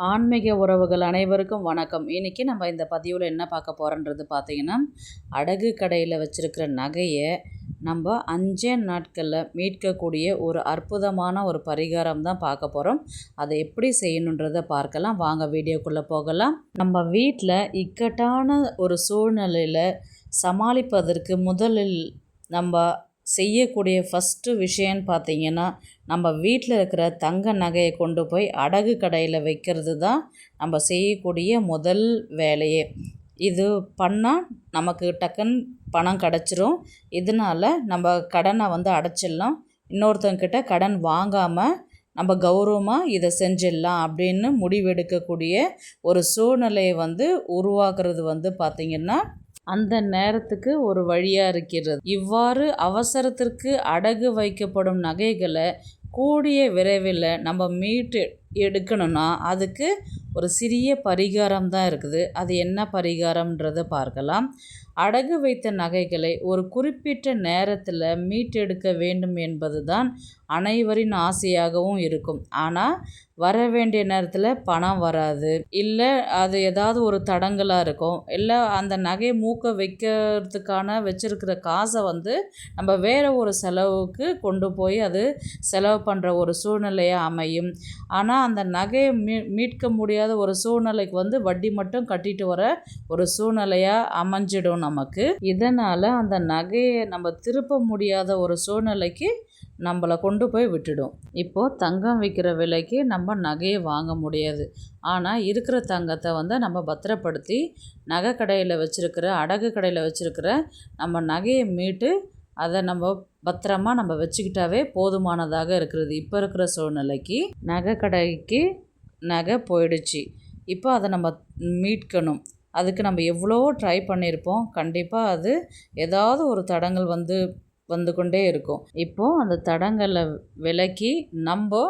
ஆன்மீக உறவுகள் அனைவருக்கும் வணக்கம். இன்றைக்கி நம்ம இந்த பதிவில் என்ன பார்க்க போகிறோன்றது பார்த்திங்கன்னா, அடகு கடையில் வச்சுருக்கிற நகையை நம்ம 5 நாட்களில் மீட்கக்கூடிய ஒரு அற்புதமான ஒரு பரிகாரம் தான் பார்க்க போகிறோம். அதை எப்படி செய்யணுன்றதை பார்க்கலாம். வாங்க வீடியோக்குள்ளே போகலாம். நம்ம வீட்டில் இக்கட்டான ஒரு சூழ்நிலையில் சமாளிப்பதற்கு முதலில் நம்ம செய்யக்கூடிய ஃபஸ்ட்டு விஷயம்னு பார்த்திங்கன்னா, நம்ம வீட்டில் இருக்கிற தங்க நகையை கொண்டு போய் அடகு கடையில் வைக்கிறது தான் நம்ம செய்யக்கூடிய முதல் வேலையே. இது பண்ணால் நமக்கு டக்குன்னு பணம் கிடச்சிரும். இதனால் நம்ம கடனை அடைச்சிடலாம். இன்னொருத்தங்கிட்ட கடன் வாங்காமல் நம்ம கௌரவமாக இதை செஞ்சிடலாம் அப்படின்னு முடிவெடுக்கக்கூடிய ஒரு சூழ்நிலையை உருவாக்குறது பார்த்திங்கன்னா, அந்த நேரத்துக்கு ஒரு வழியாக இருக்கிறது. இவ்வாறு அவசரத்திற்கு அடகு வைக்கப்படும் நகைகளை கூடிய விரைவில் நம்ம மீட்டு எடுக்கணும்னா அதுக்கு ஒரு சிறிய பரிகாரம் தான் இருக்குது. அது என்ன பரிகாரம்ன்றதை பார்க்கலாம். அடகு வைத்த நகைகளை ஒரு குறிப்பிட்ட நேரத்தில் மீட்டெடுக்க வேண்டும் என்பது தான் அனைவரின் ஆசையாகவும் இருக்கும். ஆனால் வர வேண்டிய நேரத்தில் பணம் வராது, இல்லை அது ஏதாவது ஒரு தடங்கலாக இருக்கும், இல்லை அந்த நகையை மூக்க வைக்கிறதுக்கான வச்சுருக்கிற காசை நம்ம வேறு ஒரு செலவுக்கு கொண்டு போய் அது செலவு பண்ணுற ஒரு சூழ்நிலையாக அமையும். ஆனால் அந்த நகையை மீட்க முடியாத ஒரு சூழ்நிலைக்கு வட்டி மட்டும் கட்டிட்டு வர ஒரு சூழ்நிலையாக அமைஞ்சிடும் நமக்கு. இதனால் அந்த நகையை நம்ம திருப்ப முடியாத ஒரு சூழ்நிலைக்கு நம்மளை கொண்டு போய் விட்டுடும். இப்போது தங்கம் விற்கிற விலைக்கு நம்ம நகையை வாங்க முடியாது. ஆனால் இருக்கிற தங்கத்தை நம்ம பத்திரப்படுத்தி நகை கடையில் வச்சுருக்கிற அடகு கடையில் வச்சுருக்கிற நம்ம நகையை மீட்டு அதை நம்ம பத்திரமா நம்ம வச்சுக்கிட்டாவே போதுமானதாக இருக்கிறது. இப்போ இருக்கிற சூழ்நிலைக்கு நகை கடைக்கு நகை போயிடுச்சு, இப்போ அதை நம்ம மீட்கணும். அதுக்கு நம்ம எவ்வளோ ட்ரை பண்ணியிருப்போம். கண்டிப்பாக அது ஏதாவது ஒரு தடங்கள் வந்து கொண்டே இருக்கும். இப்போது அந்த தடங்களை விலக்கி நம்ம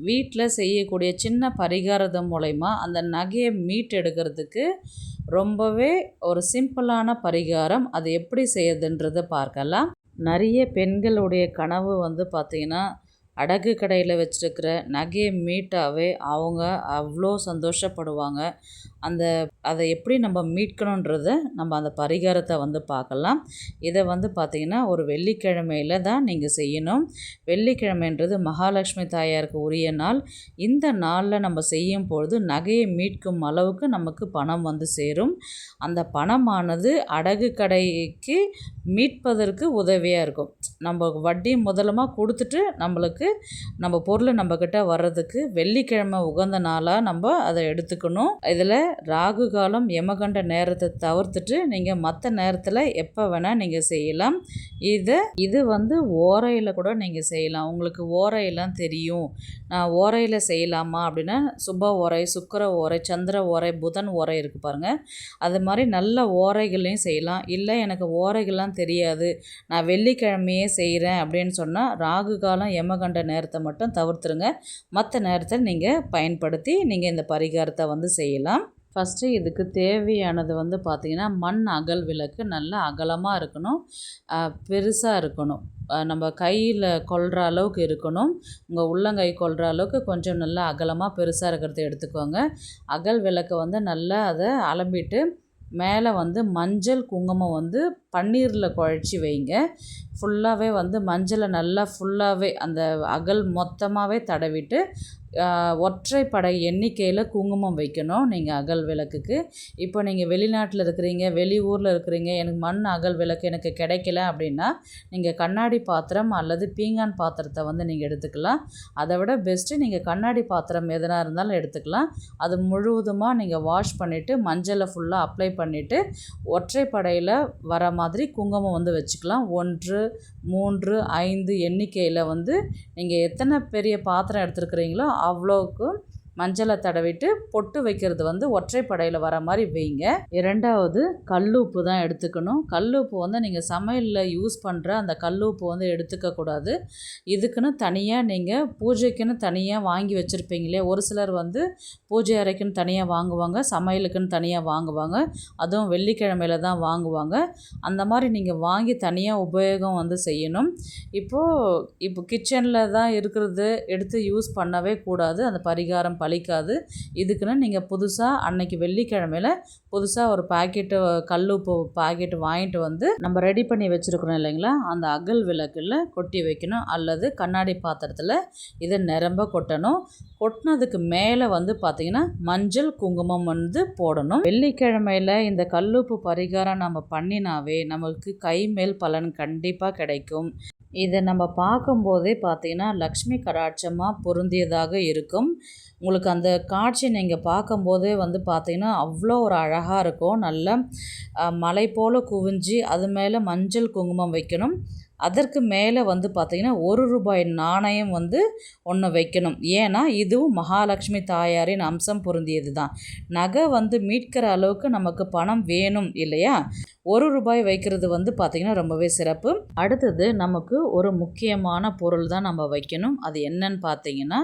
வீட்டில் செய்யக்கூடிய சின்ன பரிகாரம் மூலயமா அந்த நகையை மீட்டெடுக்கிறதுக்கு ரொம்பவே ஒரு சிம்பிளான பரிகாரம். அது எப்படி செய்யுதுன்றதை பார்க்கலாம். நிறைய பெண்களுடைய கனவு பார்த்திங்கன்னா, அடகு கடையில் வச்சுருக்கிற நகையை மீட்டாவே அவங்க அவ்வளோ சந்தோஷப்படுவாங்க. அதை எப்படி நம்ம மீட்கணுன்றதை நம்ம அந்த பரிகாரத்தை பார்க்கலாம். இதை பார்த்திங்கன்னா ஒரு வெள்ளிக்கிழமையில் தான் நீங்கள் செய்யணும். வெள்ளிக்கிழமைன்றது மகாலட்சுமி தாயாருக்கு உரிய நாள். இந்த நாளில் நம்ம செய்யும் பொழுது நகையை மீட்கும் அளவுக்கு நமக்கு பணம் சேரும். அந்த பணமானது அடகு கடைக்கு மீட்பதற்கு உதவியாக இருக்கும். நம்ம வட்டி முதலமாக கொடுத்துட்டு நம்ம பொருளை நம்மக்கிட்ட வர்றதுக்கு வெள்ளிக்கிழமை உகந்த நாளாக நம்ம அதை எடுத்துக்கணும். இதில் ராகு காலம் யமகண்ட நேரத்தை தவிர்த்துட்டு நீங்கள் மற்ற நேரத்தில் எப்போ வேணால் நீங்கள் செய்யலாம். இது ஓரையில் கூட நீங்கள் செய்யலாம். உங்களுக்கு ஓரையெல்லாம் தெரியும், நான் ஓரையில் செய்யலாமா அப்படின்னா, சுப ஓரை, சுக்கிர ஓரை, சந்திர ஓரை, புதன் ஓரை இருக்குது பாருங்கள். அது மாதிரி நல்ல ஓரைகளையும் செய்யலாம். இல்லை எனக்கு ஓரைகள்லாம் தெரியாது, நான் வெள்ளிக்கிழமையே செய்கிறேன் அப்படின்னு சொன்னால் ராகு காலம் யமகண்ட நேரத்தை மட்டும் தவிர்த்துருங்க. மற்ற நேரத்தில் நீங்கள் பயன்படுத்தி நீங்கள் இந்த பரிகாரத்தை செய்யலாம். ஃபஸ்ட்டு இதுக்கு தேவையானது பார்த்திங்கன்னா, மண் அகல் விளக்கு நல்லா அகலமாக இருக்கணும், பெருசாக இருக்கணும், நம்ம கையில் கொள்கிற அளவுக்கு இருக்கணும். உங்கள் உள்ளங்கை கொள்கிற அளவுக்கு கொஞ்சம் நல்லா அகலமாக பெருசாக இருக்கிறத எடுத்துக்கோங்க. அகல் விளக்கை நல்லா அதை அலம்பிட்டு மேலே மஞ்சள் குங்குமம் பன்னீரில் குழச்சி வைங்க. ஃபுல்லாகவே மஞ்சளை நல்லா ஃபுல்லாகவே அந்த அகல் மொத்தமாகவே தடவிட்டு ஒற்றைப்படை எண்ணிக்கையில் குங்குமம் வைக்கணும் நீங்கள் அகல் விளக்குக்கு. இப்போ நீங்கள் வெளிநாட்டில் இருக்கிறீங்க, வெளியூரில் இருக்கிறீங்க, எனக்கு மண் அகல் விளக்கு எனக்கு கிடைக்கல அப்படின்னா நீங்கள் கண்ணாடி பாத்திரம் அல்லது பீங்கான் பாத்திரத்தை நீங்கள் எடுத்துக்கலாம். அதை விட பெஸ்ட்டு நீங்கள் கண்ணாடி பாத்திரம் எதனா இருந்தாலும் எடுத்துக்கலாம். அது முழுவதுமாக நீங்கள் வாஷ் பண்ணிவிட்டு மஞ்சளை ஃபுல்லாக அப்ளை பண்ணிவிட்டு ஒற்றைப்படையில் வர மாதிரி குங்குமம் வச்சுக்கலாம். 1, 3, 5 எண்ணிக்கையில் நீங்கள் எத்தனை பெரிய பாத்திரம் எடுத்துருக்கிறீங்களோ அவ்வளோக்கு மஞ்சளை தடவிட்டு பொட்டு வைக்கிறது ஒற்றைப்படையில் வர மாதிரி வைங்க. இரண்டாவது கல்லுப்பு தான் எடுத்துக்கணும். கல்லுப்பு நீங்கள் சமையலில் யூஸ் பண்ணுற அந்த கல்லுப்பு எடுத்துக்கக்கூடாது. இதுக்குன்னு தனியாக நீங்கள் பூஜைக்குன்னு தனியாக வாங்கி வச்சுருப்பீங்களே. ஒரு சிலர் பூஜை அறைக்குன்னு தனியாக வாங்குவாங்க, சமையலுக்குன்னு தனியாக வாங்குவாங்க, அதுவும் வெள்ளிக்கிழமையில் தான் வாங்குவாங்க. அந்த மாதிரி நீங்கள் வாங்கி தனியாக உபயோகம் செய்யணும். இப்போ கிச்சனில் தான் இருக்கிறது எடுத்து யூஸ் பண்ணவே கூடாது. அந்த பரிகாரம் பலிக்காது. இதுக்குன்னு நீங்கள் புதுசாக அன்னைக்கு வெள்ளிக்கிழமையில் புதுசாக ஒரு பாக்கெட்டு கல்லுப்பு பாக்கெட்டு வாங்கிட்டு வந்து நம்ம ரெடி பண்ணி வச்சுருக்குறோம் இல்லைங்களா, அந்த அகல் விளக்கில் கொட்டி வைக்கணும். அல்லது கண்ணாடி பாத்திரத்தில் இதை நிரம்ப கொட்டணும். கொட்டினதுக்கு மேலே வந்து பார்த்திங்கன்னா மஞ்சள் குங்குமம் வந்து போடணும். வெள்ளிக்கிழமையில் இந்த கல்லுப்பு பரிகாரம் நம்ம பண்ணினாவே நமக்கு கை மேல் பலன் கண்டிப்பாக கிடைக்கும். இதை நம்ம பார்க்கும்போதே பார்த்திங்கன்னா லக்ஷ்மி கடாட்சமாக பொருந்தியதாக இருக்கும். உங்களுக்கு அந்த காட்சி நீங்கள் பார்க்கும்போதே வந்து பார்த்திங்கன்னா அவ்வளோ ஒரு அழகாக இருக்கும். நல்ல மலை போல் குவிஞ்சு அது மேலே மஞ்சள் குங்குமம் வைக்கணும். அதற்கு மேலே வந்து பார்த்திங்கன்னா ₹1 நாணயம் வந்து ஒன்று வைக்கணும். ஏன்னா இதுவும் மகாலட்சுமி தாயாரின் அம்சம் பொருந்தியது தான். நகை வந்து மீட்கிற அளவுக்கு நமக்கு பணம் வேணும் இல்லையா, ₹1 வைக்கிறது வந்து பார்த்திங்கன்னா ரொம்பவே சிறப்பு. அடுத்தது நமக்கு ஒரு முக்கியமான பொருள் தான் நம்ம வைக்கணும். அது என்னன்னு பார்த்திங்கன்னா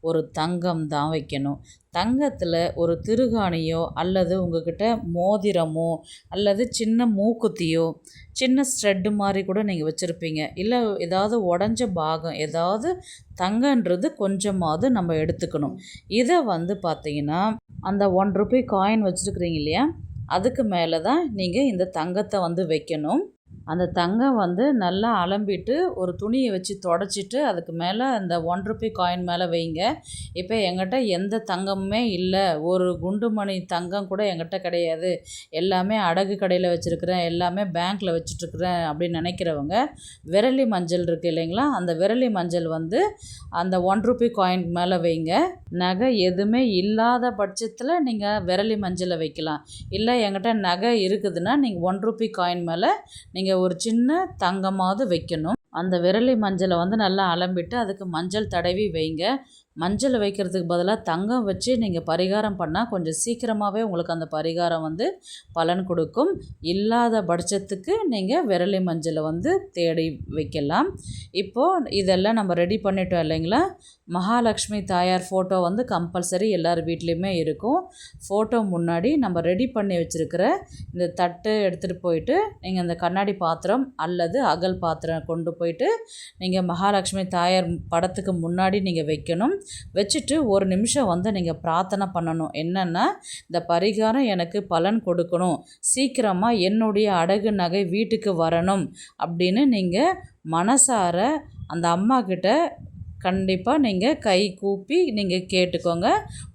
ஒரு தங்கம் தான் வைக்கணும். தங்கத்தில் ஒரு திருகாணியோ அல்லது உங்கள்கிட்ட மோதிரமோ அல்லது சின்ன மூக்குத்தியோ சின்ன ஸ்ட்ரெட்டு மாதிரி கூட நீங்கள் வச்சுருப்பீங்க. இல்லை ஏதாவது உடஞ்ச பாகம் ஏதாவது தங்கன்றது கொஞ்சமாவது நம்ம எடுத்துக்கணும். இதை வந்து பார்த்திங்கன்னா அந்த ₹1 காயின் வச்சுருக்குறீங்க இல்லையா, அதுக்கு மேலே தான் நீங்கள் இந்த தங்கத்தை வந்து வைக்கணும். அந்த தங்கம் வந்து நல்லா அலம்பிட்டு ஒரு துணியை வச்சு தொடச்சிட்டு அதுக்கு மேலே அந்த ₹1 காயின் மேலே வைங்க. இப்போ என்கிட்ட எந்த தங்கமுமே இல்லை, ஒரு குண்டுமணி தங்கம் கூட என்கிட்ட கிடையாது, எல்லாமே அடகு கடையில் வச்சுருக்கிறேன், எல்லாமே பேங்க்கில் வச்சுட்ருக்குறேன் அப்படின்னு நினைக்கிறவங்க விரலி மஞ்சள் இருக்குது இல்லைங்களா, அந்த விரலி மஞ்சள் வந்து அந்த ₹1 காயின் மேலே வைங்க. நகை எதுவுமே இல்லாத பட்சத்தில் நீங்கள் விரலி மஞ்சளை வைக்கலாம். இல்லை என்கிட்ட நகை இருக்குதுன்னா நீங்கள் ₹1 காயின் மேலே நீங்கள் ஒரு சின்ன தங்கமாவது வைக்கணும். அந்த விரலி மஞ்சளை வந்து நல்லா அலம்பிட்டு அதுக்கு மஞ்சள் தடவி வைங்க. மஞ்சள் வைக்கிறதுக்கு பதிலாக தங்கம் வச்சு நீங்கள் பரிகாரம் பண்ணால் கொஞ்சம் சீக்கிரமாகவே உங்களுக்கு அந்த பரிகாரம் வந்து பலன் கொடுக்கும். இல்லாத பட்சத்துக்கு நீங்கள் விரலி மஞ்சளை வந்து தேடி வைக்கலாம். இப்போது இதெல்லாம் நம்ம ரெடி பண்ணிட்டோம் இல்லைங்களா, மகாலட்சுமி தாயார் ஃபோட்டோ வந்து கம்பல்சரி எல்லார் வீட்லேயுமே இருக்கும். ஃபோட்டோ முன்னாடி நம்ம ரெடி பண்ணி வச்சுருக்கிற இந்த தட்டு எடுத்துகிட்டு போயிட்டு நீங்கள் இந்த கண்ணாடி பாத்திரம் அல்லது அகல் பாத்திரம் கொண்டு போயிட்டு நீங்கள் மகாலட்சுமி தாயார் படத்துக்கு முன்னாடி நீங்கள் வைக்கணும். வச்சுட்டு ஒரு நிமிஷம் வந்து நீங்கள் பிரார்த்தனை பண்ணணும். என்னென்னா இந்த பரிகாரம் எனக்கு பலன் கொடுக்கணும், சீக்கிரமாக என்னுடைய அடகு நகை வீட்டுக்கு வரணும் அப்படின்னு நீங்கள் மனசார அந்த அம்மா கிட்ட கண்டிப்பாக நீங்கள் கை கூப்பி நீங்கள் கேட்டுக்கோங்க.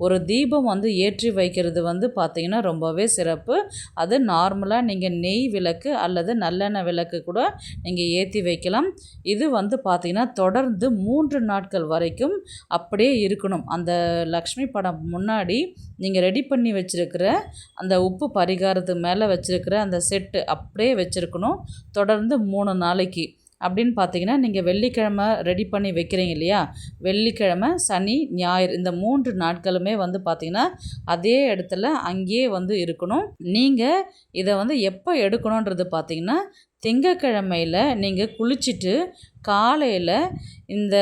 ஒரு தீபம் வந்து ஏற்றி வைக்கிறது வந்து பார்த்திங்கன்னா ரொம்பவே சிறப்பு. அது நார்மலாக நீங்கள் நெய் விளக்கு அல்லது நல்லெண்ணெய் விளக்கு கூட நீங்கள் ஏற்றி வைக்கலாம். இது வந்து பார்த்திங்கன்னா தொடர்ந்து 3 நாட்கள் வரைக்கும் அப்படியே இருக்கணும். அந்த லக்ஷ்மி படம் முன்னாடி நீங்கள் ரெடி பண்ணி வச்சுருக்கிற அந்த உப்பு பரிகாரத்துக்கு மேலே வச்சுருக்கிற அந்த செட்டு அப்படியே வச்சுருக்கணும் தொடர்ந்து 3 நாளைக்கு. அப்படின்னு பார்த்தீங்கன்னா நீங்கள் வெள்ளிக்கிழமை ரெடி பண்ணி வைக்கிறீங்க இல்லையா, வெள்ளிக்கிழமை சனி ஞாயிறு இந்த 3 நாட்களுமே வந்து பார்த்திங்கன்னா அதே இடத்துல அங்கேயே வந்து இருக்கணும். நீங்கள் இதை வந்து எப்போ எடுக்கணுன்றது பார்த்திங்கன்னா திங்கக்கிழமையில் நீங்கள் குளிச்சுட்டு காலையில் இந்த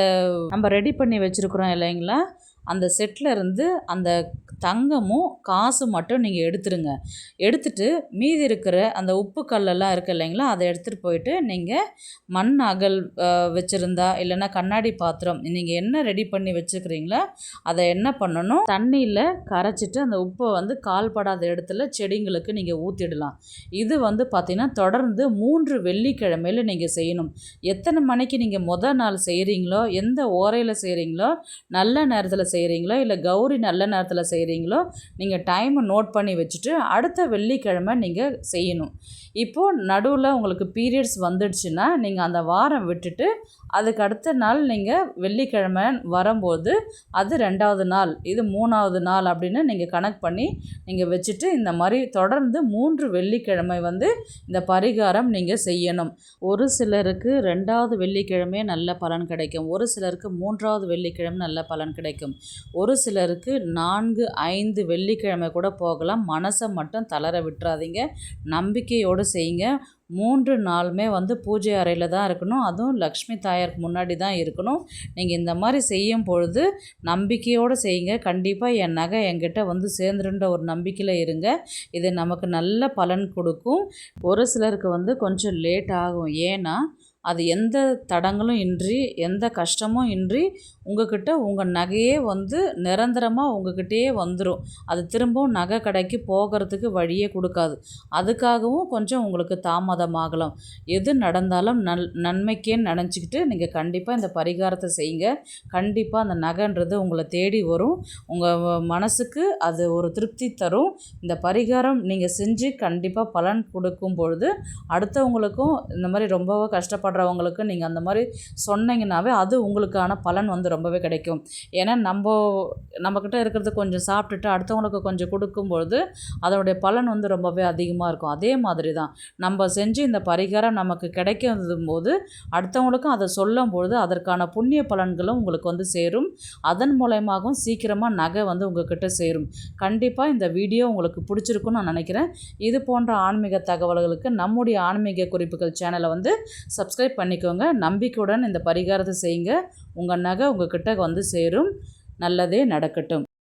நம்ம ரெடி பண்ணி வச்சுருக்குறோம் இல்லைங்களா, அந்த செட்டில் இருந்து அந்த தங்கமும் காசு மட்டும் நீங்கள் எடுத்துருங்க. எடுத்துட்டு மீதி இருக்கிற அந்த உப்பு கல்லெல்லாம் இருக்குது இல்லைங்களா, அதை எடுத்துகிட்டு போயிட்டு நீங்கள் மண் அகல் வச்சுருந்தா இல்லைன்னா கண்ணாடி பாத்திரம் நீங்கள் என்ன ரெடி பண்ணி வச்சுக்கிறீங்களோ அதை என்ன பண்ணணும், தண்ணியில் கரைச்சிட்டு அந்த உப்பை வந்து கால்படாத இடத்துல செடிங்களுக்கு நீங்கள் ஊற்றிடலாம். இது வந்து பார்த்திங்கன்னா தொடர்ந்து 3 வெள்ளிக்கிழமையில் நீங்கள் செய்யணும். எத்தனை மணிக்கு நீங்கள் முதல் நாள் செய்கிறீங்களோ, எந்த ஓரையில் செய்கிறீங்களோ, நல்ல நேரத்தில் செய்கிறீங்களோ இல்லை கௌரி நல்ல நேரத்தில் செய்கிறீங்களோ நீங்கள் டைமை நோட் பண்ணி வச்சுட்டு அடுத்த வெள்ளிக்கிழமை நீங்கள் செய்யணும். இப்போது நடுவில் உங்களுக்கு பீரியட்ஸ் வந்துடுச்சுன்னா நீங்கள் அந்த வாரம் விட்டுட்டு அதுக்கு அடுத்த நாள் நீங்கள் வெள்ளிக்கிழமை வரும்போது அது 2வது நாள், இது 3வது நாள் அப்படின்னு நீங்கள் கணக்கு பண்ணி நீங்கள் வச்சுட்டு இந்த மாதிரி தொடர்ந்து 3 வெள்ளிக்கிழமை வந்து இந்த பரிகாரம் நீங்கள் செய்யணும். ஒரு சிலருக்கு 2வது வெள்ளிக்கிழமை நல்ல பலன் கிடைக்கும், ஒரு சிலருக்கு 3வது வெள்ளிக்கிழமை நல்ல பலன் கிடைக்கும், ஒரு சிலருக்கு 4, 5 வெள்ளிக்கிழமை கூட போகலாம். மனசை மட்டும் தளர விட்டுறாதீங்க, நம்பிக்கையோடு செய்யுங்க. 3 நாளுமே வந்து பூஜை அறையில் தான் இருக்கணும், அதுவும் லக்ஷ்மி தாயாருக்கு முன்னாடி தான் இருக்கணும். நீங்கள் இந்த மாதிரி செய்யும் பொழுது நம்பிக்கையோடு செய்யுங்க. கண்டிப்பாக என் நகை என்கிட்ட வந்து சேர்ந்துருன்ற ஒரு நம்பிக்கையில் இருங்க. இது நமக்கு நல்ல பலன் கொடுக்கும். ஒரு சிலருக்கு வந்து கொஞ்சம் லேட் ஆகும், ஏன்னா அது எந்த தடங்களும் இன்றி எந்த கஷ்டமும் இன்றி உங்கள்கிட்ட உங்கள் நகையே வந்து நிரந்தரமாக உங்கள்கிட்டயே வந்துடும். அது திரும்பவும் நகை கடைக்கு போகிறதுக்கு வழியே கொடுக்காது. அதுக்காகவும் கொஞ்சம் உங்களுக்கு தாமதமாகலாம். எது நடந்தாலும் நன்மைக்கேன்னு நினச்சிக்கிட்டு நீங்கள் கண்டிப்பாக இந்த பரிகாரத்தை செய்யுங்க. கண்டிப்பாக அந்த நகைன்றது உங்களை தேடி வரும். உங்கள் மனசுக்கு அது ஒரு திருப்தி தரும். இந்த பரிகாரம் நீங்கள் செஞ்சு கண்டிப்பாக பலன் கொடுக்கும் பொழுது அடுத்தவங்களுக்கும் இந்த மாதிரி ரொம்பவே கஷ்டப்படுறவங்களுக்கு நீங்கள் அந்த மாதிரி சொன்னீங்கன்னாவே அது உங்களுக்கான பலன் வந்து ரொம்பவே கிடைக்கும். ஏன்னா நம்மக்கிட்ட இருக்கிறது கொஞ்சம் சாப்பிட்டுட்டு அடுத்தவங்களுக்கு கொஞ்சம் கொடுக்கும்பொழுது அதனுடைய பலன் வந்து ரொம்பவே அதிகமாக இருக்கும். அதே மாதிரி தான் நம்ம செஞ்சு இந்த பரிகாரம் நமக்கு கிடைக்கும் போது அடுத்தவங்களுக்கும் அதை சொல்லும் பொழுது அதற்கான புண்ணிய பலன்களும் உங்களுக்கு வந்து சேரும். அதன் மூலயமாகவும் சீக்கிரமாக நகை வந்து உங்கள்கிட்ட சேரும். கண்டிப்பாக இந்த வீடியோ உங்களுக்கு பிடிச்சிருக்குன்னு நான் நினைக்கிறேன். இது போன்ற ஆன்மீக தகவல்களுக்கு நம்முடைய ஆன்மீக குறிப்புகள் சேனலை வந்து சப்ஸ்கிரைப் பண்ணிக்கோங்க. நம்பிக்கையுடன் இந்த பரிகாரத்தை செய்யுங்க. உங்கள் நகை உங்கள்கிட்ட வந்து சேரும். நல்லதே நடக்கட்டும்.